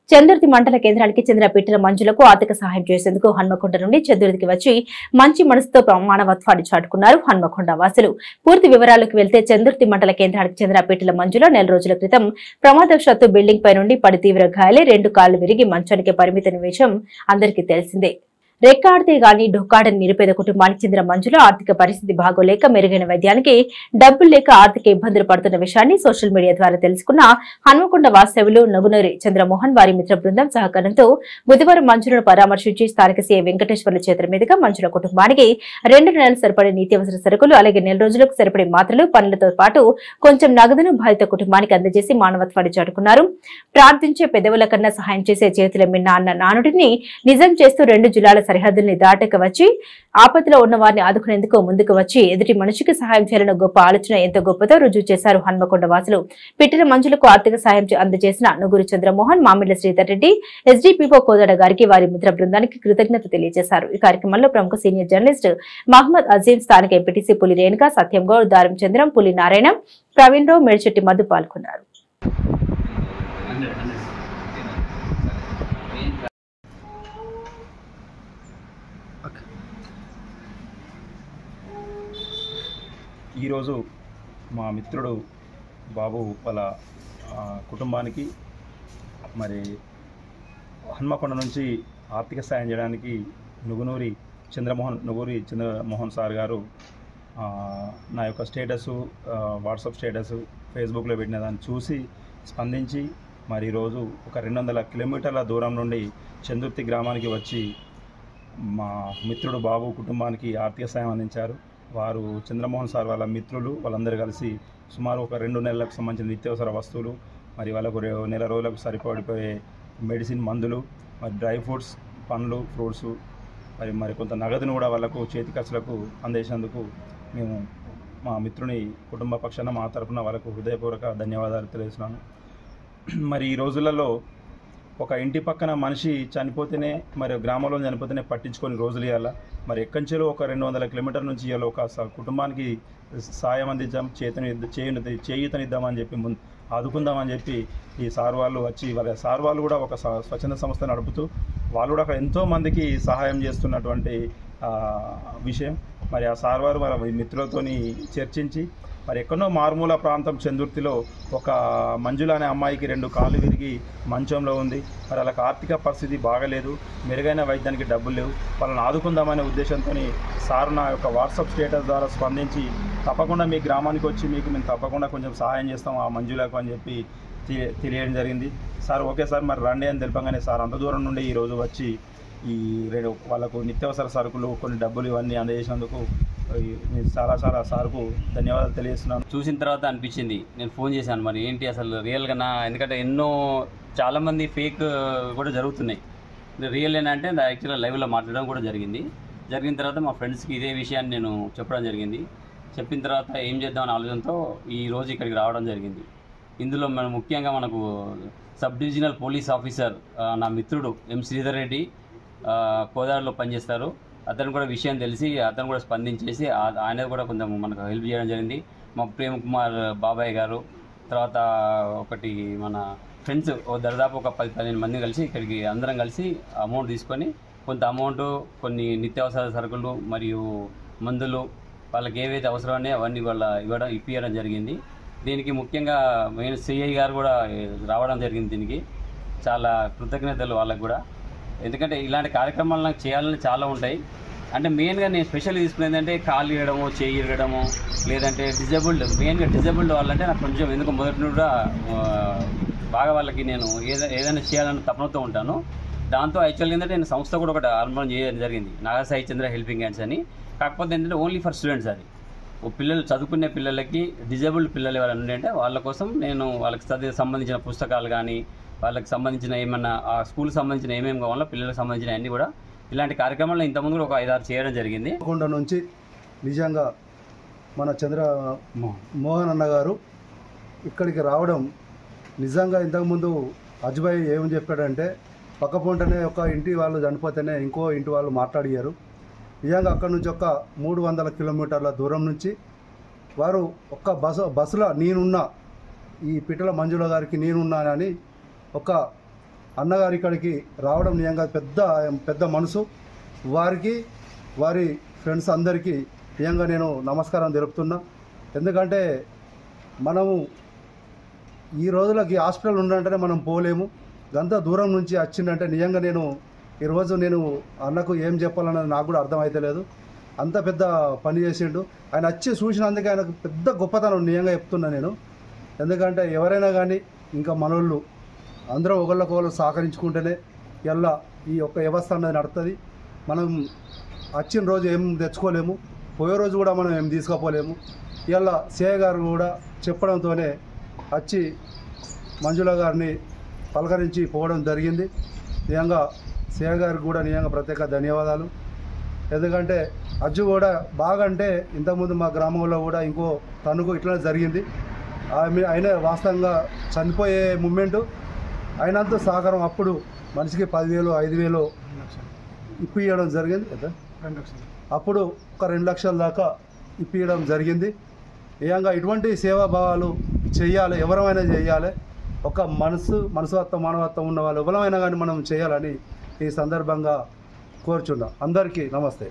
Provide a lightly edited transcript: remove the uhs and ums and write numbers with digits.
చందుర్తి మండల కేంద్రానికి చెందిన పిట్టల మంజులకు ఆర్థిక సహాయం చేసేందుకు హన్మకొండ నుండి చందుర్తికి వచ్చి మంచి మనసుతో మానవత్వాన్ని చాటుకున్నారు హన్మకొండ వాసులు. పూర్తి వివరాలకు వెళ్తే చందుర్తి మండల కేంద్రానికి చెందిన పిట్టల మంజులో నెల రోజుల క్రితం ప్రమాదవశాత్తు బిల్డింగ్ పై నుండి పడి తీవ్ర గాయాలై 2 కాళ్లు విరిగి మంచానికి పరిమితమైన విషయం అందరికీ తెలిసిందే. రెక్కాడితే గాని డొక్కాడని నిరుపేద కుటుంబానికి చెందిన మంజులో ఆర్థిక పరిస్థితి బాగోలేక మెరుగైన వైద్యానికి డబ్బులు లేక ఆర్థిక ఇబ్బందులు పడుతున్న విషయాన్ని సోషల్ మీడియా ద్వారా తెలుసుకున్న హన్మకొండ వాస్తవ్యులు నగునూరి చంద్రమోహన్ వారి మిత్ర బృందం సహకారంతో బుధవారం మంజులను పరామర్శించి స్థానిక సీఎం వెంకటేశ్వర్ల చేతుల మీదుగా మంజుల కుటుంబానికి 2 నెలలు సరిపడే నిత్యావసర సరుకులు అలాగే నెల రోజులకు సరిపడే మాత్రలు పనులతో పాటు కొంచెం నగదును బాధిత కుటుంబానికి అందజేసి మానవత్వాన్ని చాటుకున్నారు. ప్రార్థించే పెదవుల కన్నా సహాయం చేసే చేతుల మిన్న అన్న నానుడిని నిజం చేస్తూ 2 జిల్లాల సరిహద్దుల్ని దాటక వచ్చి ఆపదలో ఉన్న వారిని ఆదుకునేందుకు ముందుకు వచ్చి ఎదుటి మనిషికి సహాయం చేయాలన్న గొప్ప ఆలోచన ఎంతో గొప్పతో రుజువు చేశారు హన్మకొండ వాసులు. పిట్టిన మంజులకు ఆర్థిక సాయం అందజేసిన నగురు చంద్రమోహన్, మామిళ్ల శ్రీధర్ రెడ్డి, ఎస్డీపీఓ కోదాడ గారికి వారి మిత్ర బృందానికి కృతజ్ఞత తెలియజేశారు. ఈ కార్యక్రమంలో ప్రముఖ సీనియర్ జర్నలిస్ట్ మహమ్మద్ అజీం, స్థానిక ఎంపీటీసీ పులి రేణుక, సత్యం గౌడ్, దారం చంద్రం, పులి నారాయణ, ప్రవీణ్ రావు, మేడిచెట్టి మధు పాల్గొన్నారు. ఈరోజు మా మిత్రుడు బాబు వాళ్ళ కుటుంబానికి మరి హన్మకొండ నుంచి ఆర్థిక సాయం చేయడానికి నగునూరి చంద్రమోహన్ సార్ గారు నా యొక్క స్టేటసు, వాట్సాప్ స్టేటసు, ఫేస్బుక్లో పెట్టిన దాన్ని చూసి స్పందించి మరి ఈరోజు ఒక 200 కిలోమీటర్ల దూరం నుండి చందుర్తి గ్రామానికి వచ్చి మా మిత్రుడు బాబు కుటుంబానికి ఆర్థిక సాయం అందించారు. వారు చంద్రమోహన్ సార్ వాళ్ళ మిత్రులు వాళ్ళందరూ కలిసి సుమారు ఒక 2 నెలలకు సంబంధించిన నిత్యావసర వస్తువులు, మరి వాళ్ళకు నెల రోజులకు సరిపడిపోయే మెడిసిన్, మందులు, మరి డ్రై ఫ్రూట్స్, పండ్లు, ఫ్రూట్స్, మరి కొంత నగదును కూడా వాళ్ళకు చేతి ఖర్చులకు అందించినందుకు మేము మా మిత్రుని కుటుంబ పక్షాన మా తరఫున వాళ్ళకు హృదయపూర్వక ధన్యవాదాలు తెలియజేస్తున్నాను. మరి ఈ రోజులలో ఒక ఇంటి పక్కన మనిషి చనిపోతేనే, మరి గ్రామంలో చనిపోతేనే పట్టించుకొని రోజులు ఇవ్వాలా, మరి ఎక్కంచెలో ఒక 200 కిలోమీటర్ల నుంచి ఇవ్వాలి ఒక కుటుంబానికి సాయం అందించాం, చేయూతనిద్దామని చెప్పి ఆదుకుందామని చెప్పి ఈ సార్ వాళ్ళు వచ్చి, వాళ్ళ సార్ వాళ్ళు కూడా ఒక స్వచ్ఛంద సంస్థ నడుపుతూ వాళ్ళు కూడా ఎంతోమందికి సహాయం చేస్తున్నటువంటి విషయం. మరి ఆ సార్ వారు మన మిత్రులతోని చర్చించి మరి ఎక్కడో మారుమూల ప్రాంతం చందుర్తిలో ఒక మంజుల అనే అమ్మాయికి 2 కాళ్ళు విరిగి మంచంలో ఉంది. మరి వాళ్ళకి ఆర్థిక పరిస్థితి బాగలేదు, మెరుగైన వైద్యానికి డబ్బులు లేవు, వాళ్ళని ఆదుకుందామనే ఉద్దేశంతో సార్ నా యొక్క వాట్సాప్ స్టేటస్ ద్వారా స్పందించి తప్పకుండా మీ గ్రామానికి వచ్చి మీకు మేము తప్పకుండా కొంచెం సహాయం చేస్తాం ఆ మంజులకు అని చెప్పి తెలియడం జరిగింది. సార్ ఓకే సార్ మరి రండి అని తెలిపగానే సార్ అంత దూరం నుండి ఈరోజు వచ్చి ఈ వాళ్ళకు నిత్యావసర సరుకులు, కొన్ని డబ్బులు ఇవన్నీ అందజేసినందుకు చాలా సార్కు ధన్యవాదాలు తెలియజేస్తున్నాను. చూసిన తర్వాత అనిపించింది, నేను ఫోన్ చేశాను మరి ఏంటి అసలు రియల్గా ఎందుకంటే చాలామంది ఫేక్ కూడా జరుగుతున్నాయి. రియల్ ఏంటంటే యాక్చువల్గా లైవ్లో మాట్లాడడం కూడా జరిగిన తర్వాత మా ఫ్రెండ్స్కి ఇదే విషయాన్ని నేను చెప్పడం జరిగింది. చెప్పిన తర్వాత ఏం చేద్దామనే ఆలోచనతో ఈరోజు ఇక్కడికి రావడం జరిగింది. ఇందులో మనం ముఖ్యంగా మనకు సబ్ డివిజనల్ పోలీస్ ఆఫీసర్ నా మిత్రుడు ఎం శ్రీధర్ రెడ్డి కోదాడలో పనిచేస్తారు. అతను కూడా విషయం తెలిసి అతను కూడా స్పందించేసి ఆయన కూడా కొంచెం మనకు హెల్ప్ చేయడం జరిగింది. మా ప్రేమ్ కుమార్ బాబాయ్ గారు, తర్వాత ఒకటి మన ఫ్రెండ్స్ దాదాపు ఒక 10-15 మంది కలిసి ఇక్కడికి అందరం కలిసి అమౌంట్ తీసుకొని కొంత అమౌంట్, కొన్ని నిత్యావసర సరుకులు మరియు మందులు వాళ్ళకి ఏవైతే అవసరమో అవన్నీ ఇప్పించడం జరిగింది. దీనికి ముఖ్యంగా మెయిన్ సిఐ గారు కూడా రావడం జరిగింది. దీనికి చాలా కృతజ్ఞతలు వాళ్ళకు కూడా. ఎందుకంటే ఇలాంటి కార్యక్రమాలు నాకు చేయాలని చాలా ఉంటాయి. అంటే మెయిన్గా నేను స్పెషల్గా తీసుకునేది ఏంటంటే కాలు ఇరగడము, చేయి ఇరగడము, లేదంటే మెయిన్గా డిజేబుల్డ్ వాళ్ళంటే నాకు కొంచెం ఎందుకు మొదటి నుండి కూడా బాగా వాళ్ళకి నేను ఏదైనా చేయాలని తపనతో ఉంటాను. దాంతో యాక్చువల్గా ఏంటంటే నేను సంస్థ కూడా ఒకటి ఆరంభం చేయడం జరిగింది, నాగసాయి చంద్ర హెల్పింగ్ హ్యాండ్స్ అని. కాకపోతే ఏంటంటే ఓన్లీ ఫర్ స్టూడెంట్స్. అది పిల్లలు చదువుకునే పిల్లలకి, డిజేబుల్డ్ పిల్లలు ఎవరైనా ఉంటే వాళ్ళ కోసం నేను వాళ్ళకి సంబంధించిన పుస్తకాలు కానీ, వాళ్ళకి సంబంధించిన ఏమన్నా ఆ స్కూల్కి సంబంధించిన ఏమేమి కావాలో పిల్లలకు సంబంధించిన అన్నీ కూడా ఇలాంటి కార్యక్రమాలు ఇంతకుముందు కూడా ఒక 5-6 చేయడం జరిగింది. కొండ నుంచి నిజంగా మన చంద్రమోహన్ అన్న గారు ఇక్కడికి రావడం నిజంగా ఇంతకుముందు అజ్బాయ్ ఏమని చెప్పాడంటే పక్కపొంటనే ఒక ఇంటి వాళ్ళు చనిపోతేనే ఇంకో ఇంటి వాళ్ళు మాట్లాడియారు. నిజంగా అక్కడ నుంచి ఒక 300 కిలోమీటర్ల దూరం నుంచి వారు ఒక్క బస్సులో నేనున్నా, ఈ పిట్టల మంజుల గారికి నేనున్నానని ఒక అన్నగారు ఇక్కడికి రావడం నిజంగా పెద్ద మనసు. వారికి వారి ఫ్రెండ్స్ అందరికీ నిజంగా నేను నమస్కారం తెలుపుతున్నా. ఎందుకంటే మనము ఈ రోజులకి హాస్పిటల్ ఉండంటేనే మనం పోలేము. గంత దూరం నుంచి వచ్చిందంటే నిజంగా ఈరోజు నేను అన్నకు ఏం చెప్పాలన్నది నాకు కూడా అర్థమైతలేదు. అంత పెద్ద పని చేసిండు. ఆయన వచ్చి చూసినందుకే ఆయనకు పెద్ద గొప్పతనం నిజంగా చెప్తున్నా నేను. ఎందుకంటే ఎవరైనా కానీ ఇంకా మనోళ్ళు అందరూ ఒకళ్ళకొకళ్ళు సహకరించుకుంటేనే ఇలా ఈ యొక్క వ్యవస్థ అనేది నడుస్తుంది. మనం వచ్చిన రోజు ఏం తెచ్చుకోలేము, పోయే రోజు కూడా మనం ఏం తీసుకుపోలేము. ఇలా సిఐ గారు కూడా చెప్పడంతోనే వచ్చి మంజుల గారిని పలకరించి పోవడం జరిగింది. నిజంగా సిఐ గారికి కూడా నిజంగా ప్రత్యేక ధన్యవాదాలు. ఎందుకంటే అజ్జు కూడా బాగా అంటే ఇంతకుముందు మా గ్రామంలో కూడా ఇంకో తనుకు ఇట్లనే జరిగింది. ఆయన వాస్తవంగా చనిపోయే మూమెంటు అయినంత సహకారం అప్పుడు మనిషికి 10,000 5,000 ఇప్పియడం జరిగింది. అప్పుడు ఒక 2 లక్షల దాకా ఇప్పియడం జరిగింది. నిజంగా ఇటువంటి సేవాభావాలు చేయాలి, ఎవరైనా చేయాలి. ఒక మనసువత్వం మానవత్వం ఉన్న వాళ్ళు ఎవరైనా కానీ మనం చేయాలని ఈ సందర్భంగా కోరుచున్నాం. అందరికీ నమస్తే.